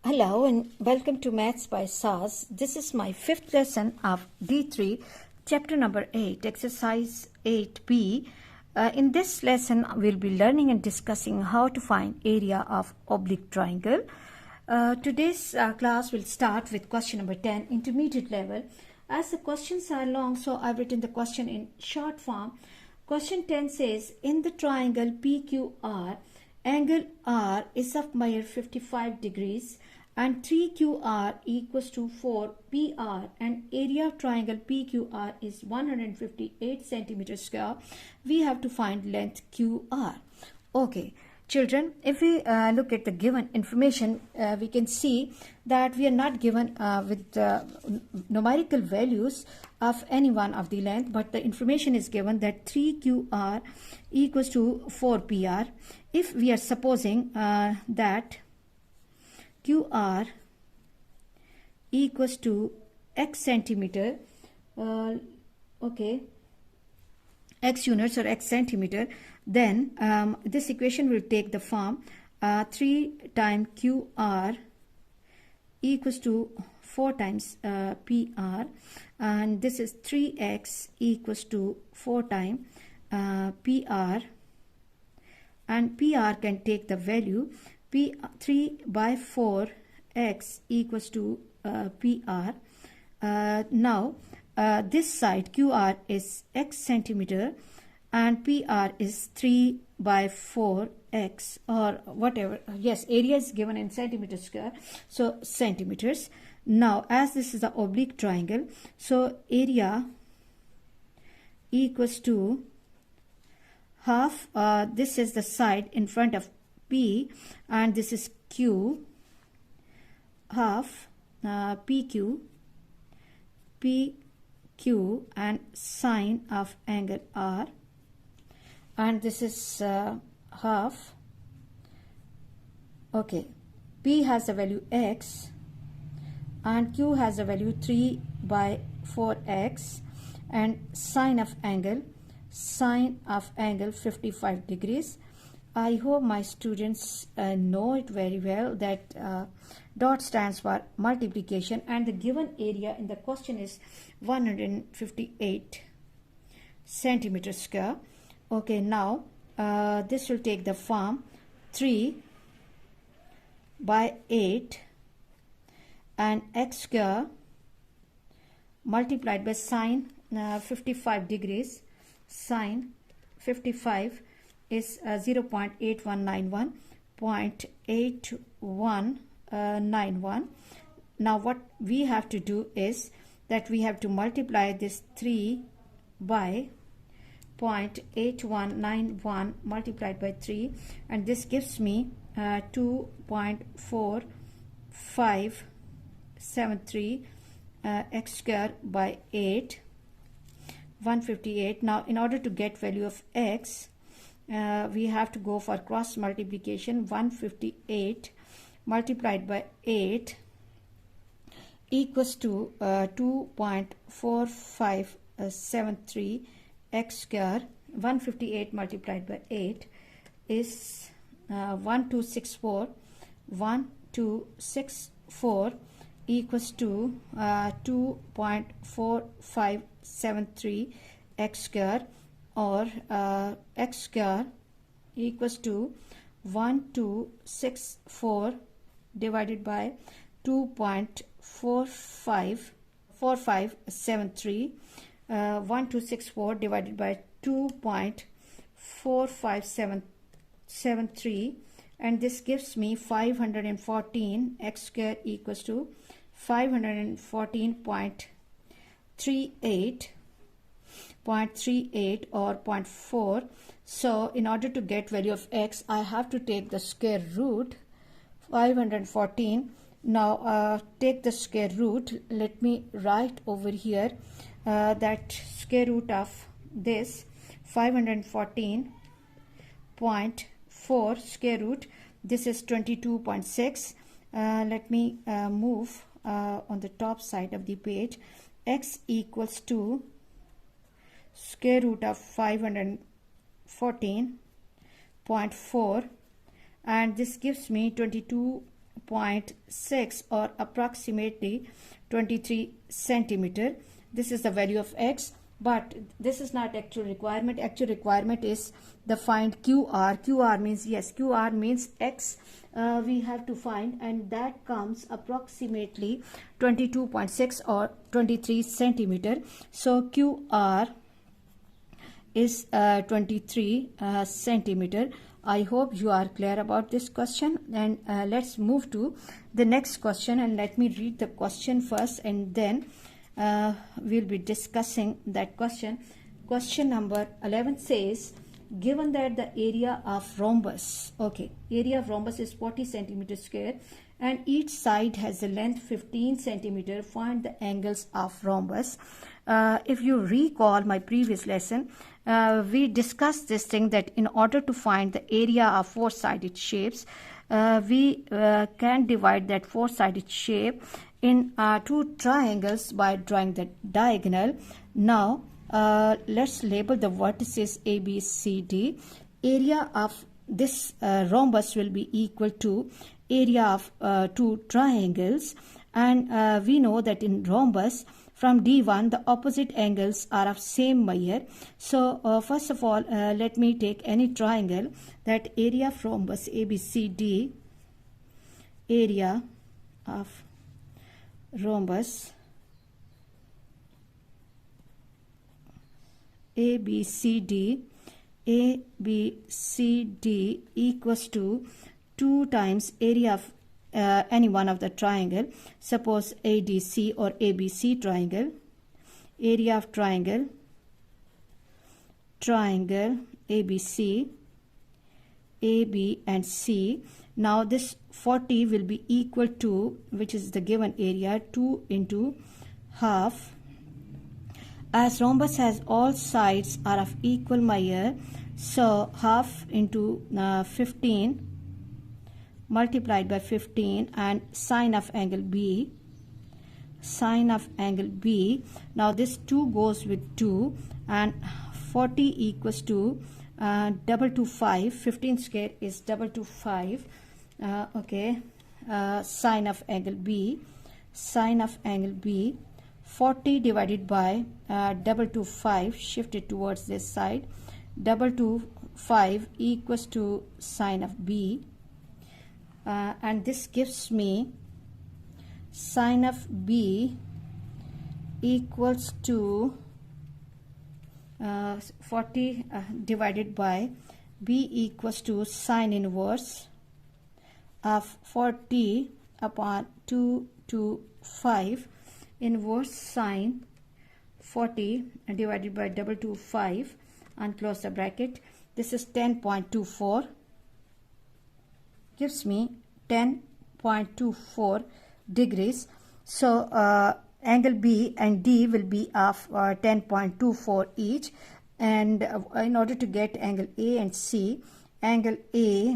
Hello and welcome to Maths by SAS. This is my fifth lesson of D3, chapter number 8, exercise 8b. In this lesson, we'll be learning and discussing how to find area of oblique triangle. Today's class will start with question number 10, intermediate level. As the questions are long, so I've written the question in short form. Question 10 says, in the triangle PQR, angle R is of measure 55 degrees and 3QR equals to 4PR and area of triangle PQR is 158 centimeters square. We have to find length QR. Okay. Children, if we look at the given information, we can see that we are not given with numerical values of any one of the length, but the information is given that 3QR equals to 4PR. If we are supposing that QR equals to X centimeter, X units or X centimeter, then this equation will take the form 3 times QR equals to 4 times PR, and this is 3X equals to 4 times PR, and PR can take the value P3 by 4X equals to PR. Now this side QR is X centimeter and PR is 3 by 4X or whatever. Yes, area is given in centimeters square, so centimeters. Now as this is the oblique triangle, so area equals to half, this is the side in front of P and this is Q, half PQ and sine of angle R, and this is half. Okay, P has a value X and Q has a value 3 by 4X, and sine of angle 55 degrees. I hope my students know it very well that dot stands for multiplication, and the given area in the question is 158 centimeters square. Okay, now this will take the form 3 by 8 and X square multiplied by sine 55 degrees. Sine 55 is 0.8191, 0.8191. Now what we have to do is that we have to multiply this 3 by 0.8191 multiplied by 3, and this gives me 2.4573 X square by 8, 158. Now in order to get value of X, we have to go for cross multiplication. 158 multiplied by 8 equals to 2.4573 X square. 158 multiplied by 8 is 1264. 1264 equals to 2.4573 X square, or X square equals to 1264 divided by 2.4573. 1264 divided by 2.4573, and this gives me 514. X square equals to 514.38 or 0.4. So in order to get value of X, I have to take the square root 514. Now take the square root. Let me write over here that square root of this 514.4 square root, this is 22.6. Let me move on the top side of the page. X equals to square root of 514.4 and this gives me 22 23.6 or approximately 23 centimeter. This is the value of x, but this is not actual requirement. Actual requirement is the find QR. QR means, yes, QR means x we have to find, and that comes approximately 22.6 or 23 centimeter. So QR is 23 centimeter. I hope you are clear about this question, and let's move to the next question, and let me read the question first, and then we'll be discussing that question. Question number 11 says, given that the area of rhombus, okay, area of rhombus is 40 centimeter square and each side has a length 15 centimeter, find the angles of rhombus. If you recall my previous lesson, we discussed this thing that in order to find the area of four-sided shapes, we can divide that four-sided shape in two triangles by drawing the diagonal. Now let's label the vertices A, B, C, D. Area of this rhombus will be equal to area of two triangles, and we know that in rhombus from D1 the opposite angles are of same measure. So first of all, let me take any triangle. That area of rhombus ABCD, area of rhombus ABCD equals to 2 times area of any one of the triangle. Suppose ADC or ABC triangle. Area of triangle ABC, AB and C. Now this 40 will be equal to, which is the given area, 2 into half. As rhombus has all sides are of equal measure, so half into 15 multiplied by 15, and sine of angle B. Now this 2 goes with 2, and 40 equals to double to 5. 15 square is double to 5. Sine of angle B. 40 divided by double to 5, shifted towards this side. Double to 5 equals to sine of B. And this gives me sine of B equals to 40 divided by B equals to sine inverse of 40 upon 2 to 5. Inverse sine 40 divided by double to 5, and close the bracket. This is 10.24. Gives me 10.24 degrees. So angle B and D will be of 10.24 each, and in order to get angle A and C, angle A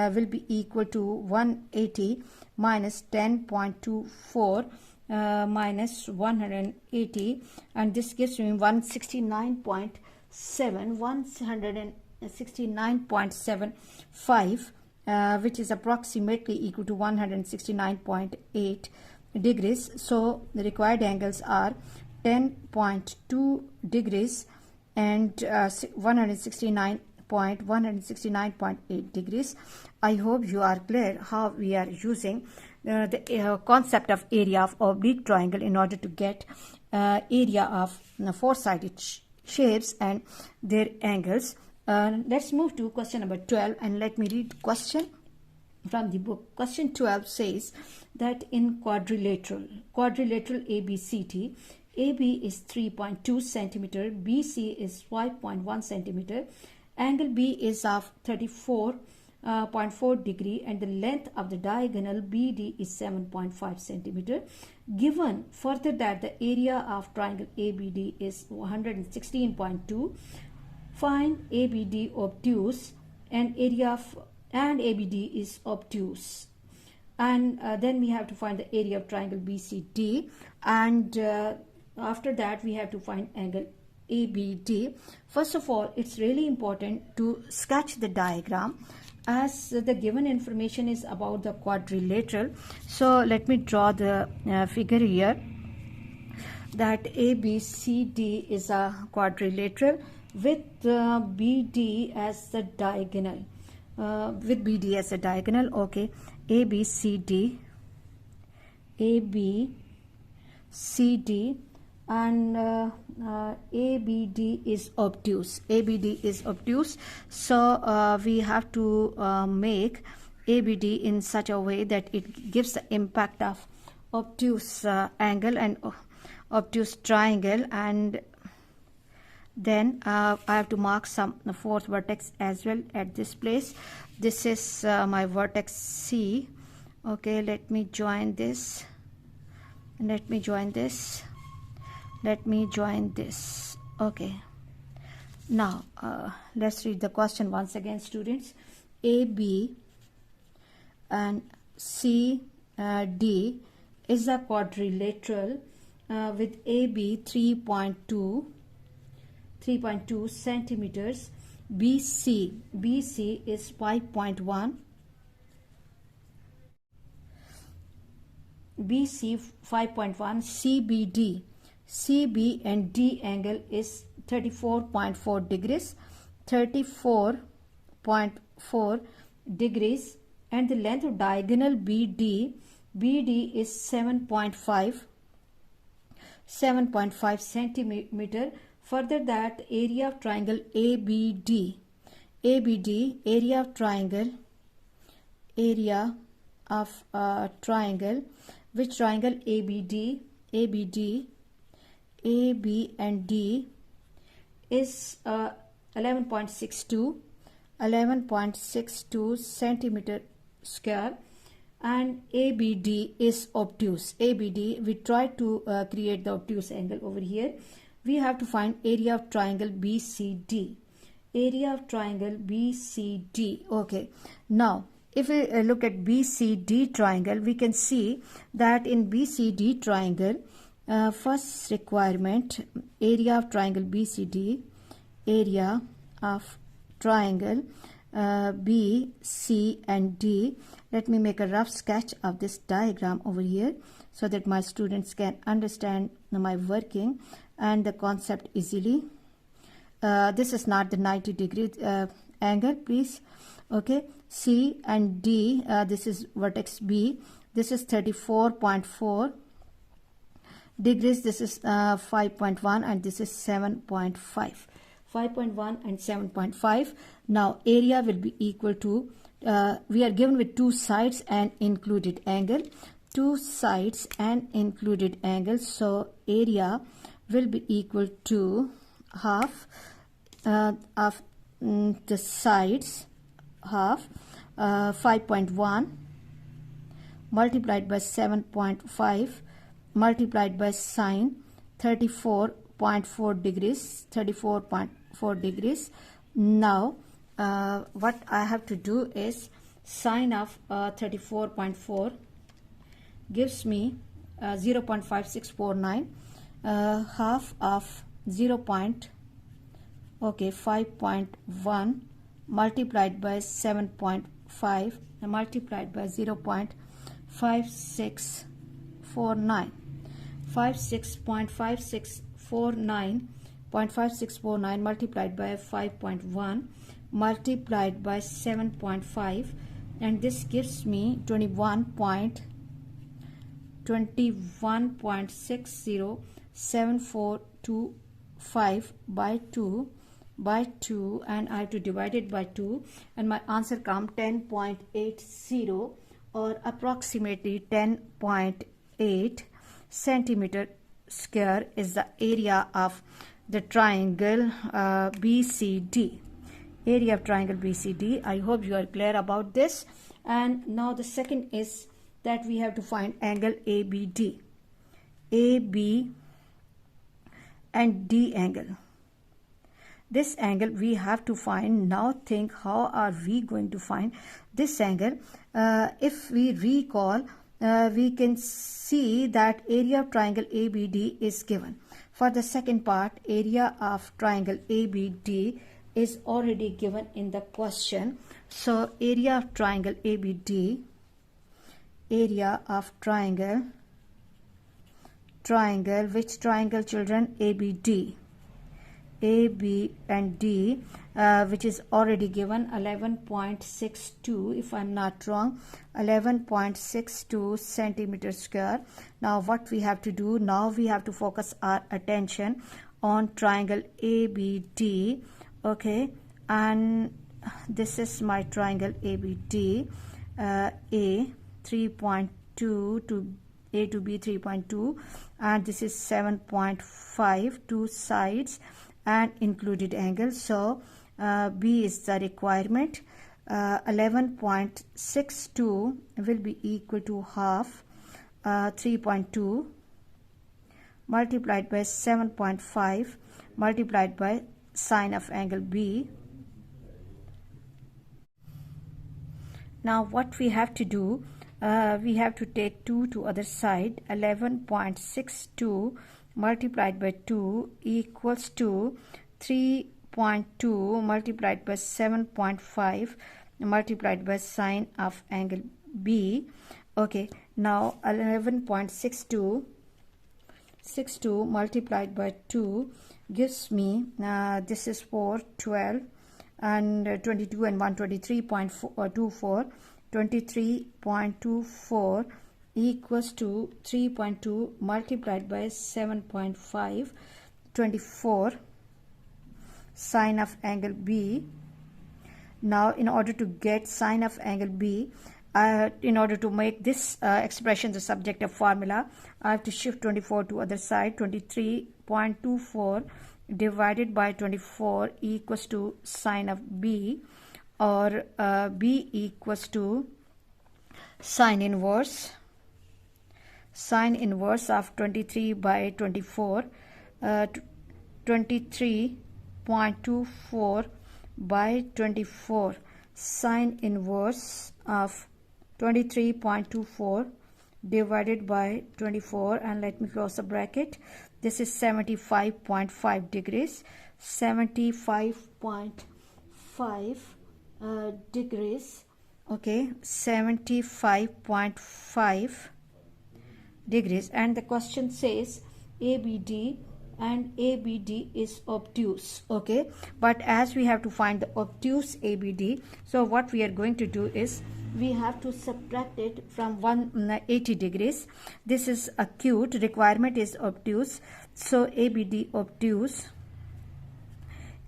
will be equal to 180 minus 10.24 minus 180, and this gives me 169.75, which is approximately equal to 169.8 degrees. So the required angles are 10.2 degrees and 169.8 degrees. I hope you are clear how we are using the concept of area of oblique triangle in order to get area of four-sided shapes and their angles. Let's move to question number 12, and let me read the question from the book. Question 12 says that in quadrilateral ABCD, AB is 3.2 centimeter, BC is 5.1 centimeter, angle B is of 34.4 degree, and the length of the diagonal BD is 7.5 centimeter. Given further that the area of triangle ABD is 116.2, find ABD obtuse, and area of ABD is obtuse, and then we have to find the area of triangle BCD, and after that we have to find angle ABD. First of all, it's really important to sketch the diagram, as the given information is about the quadrilateral. So let me draw the figure here, that ABCD is a quadrilateral with BD as the diagonal. Okay, ABCD, and ABD is obtuse. So we have to make ABD in such a way that it gives the impact of obtuse angle and obtuse triangle. And then I have to mark some fourth vertex as well at this place. This is my vertex C. Okay, let me join this. Okay, now let's read the question once again, students. AB and CD is a quadrilateral with AB 3.2 centimeters. BC is 5.1. BC 5.1. CB and D angle is 34.4 degrees. 34.4 degrees, and the length of diagonal BD is 7.5 centimeter. Further, that area of triangle ABD, area of triangle, which triangle ABD, AB and D is 11.62 centimeter square, and ABD is obtuse. We try to create the obtuse angle over here. We have to find area of triangle BCD. Okay, now if we look at BCD triangle, we can see that in BCD triangle, first requirement, area of triangle BCD, area of triangle B, C and D. Let me make a rough sketch of this diagram over here so that my students can understand my working and the concept easily. This is not the 90 degree angle, please. Okay, C and D, this is vertex B, this is 34.4 degrees, this is 5.1, and this is 7.5. 5.1 and 7.5. Now area will be equal to, we are given with two sides and included angle. So area will be equal to half of the sides, 5.1 multiplied by 7.5 multiplied by sine 34.4 degrees. Now what I have to do is sine of 34.4 gives me 0.5649, half of 5.1 multiplied by 7.5 multiplied by 0.5649. 56.5649 multiplied by 5.1 multiplied by 7.5, and this gives me 21.607425 by 2, and I have to divide it by 2, and my answer comes 10.80, or approximately 10.8 centimeter square is the area of the triangle BCD. Area of triangle BCD. I hope you are clear about this. And now the second is that we have to find angle ABD. AB and D angle. This angle we have to find. Now think, how are we going to find this angle? If we recall, we can see that area of triangle ABD is given. For the second part, area of triangle ABD is already given in the question. So area of triangle ABD, area of triangle, which triangle children? ABD. A, B and D, which is already given 11.62, if I'm not wrong, 11.62 centimeter square. Now what we have to do, now we have to focus our attention on triangle ABD. Okay, and this is my triangle ABD. A 3.2 to A to B 3.2, and this is 7.5, two sides and included angle. So B is the requirement. 11.62 will be equal to half 3.2 multiplied by 7.5 multiplied by sine of angle B. Now what we have to do, we have to take 2 to other side. 11.62 multiplied by 2 equals to 3.2 multiplied by 7.5 multiplied by sine of angle B. Okay, now 11.62 multiplied by 2 gives me, this is 4, 12 and 22 and 1, 23.24, 23.24 equals to 3.2 multiplied by 7.5, 24 sine of angle B. Now in order to get sine of angle B, in order to make this expression the subjective formula, I have to shift 24 to other side. 23.24 divided by 24 equals to sine of B, or B equals to sine inverse of 23 by 24, 23.24 by 24, sine inverse of 23.24 divided by 24, and let me close the bracket. This is 75.5 degrees, 75.5 degrees. Okay, 75.5 degrees, and the question says ABD, and ABD is obtuse. Okay, but as we have to find the obtuse ABD, so what we are going to do is we have to subtract it from 180 degrees. This is acute, requirement is obtuse, so ABD obtuse,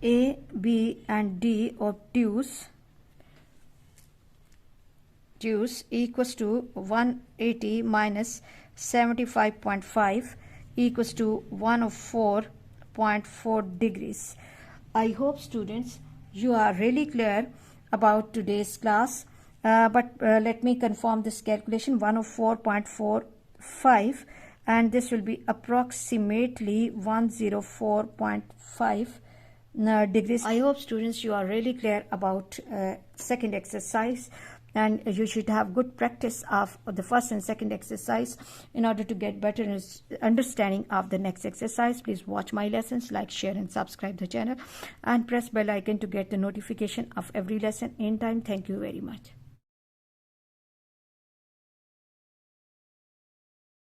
A, B and D obtuse equals to 180 minus 75.5 equals to 104.4 degrees. I hope students you are really clear about today's class, but let me confirm this calculation. 104.45, and this will be approximately 104.5 degrees. I hope students you are really clear about second exercise, and you should have good practice of the first and second exercise in order to get better understanding of the next exercise. Please watch my lessons, like, share and subscribe the channel, and press bell icon to get the notification of every lesson in time. Thank you very much.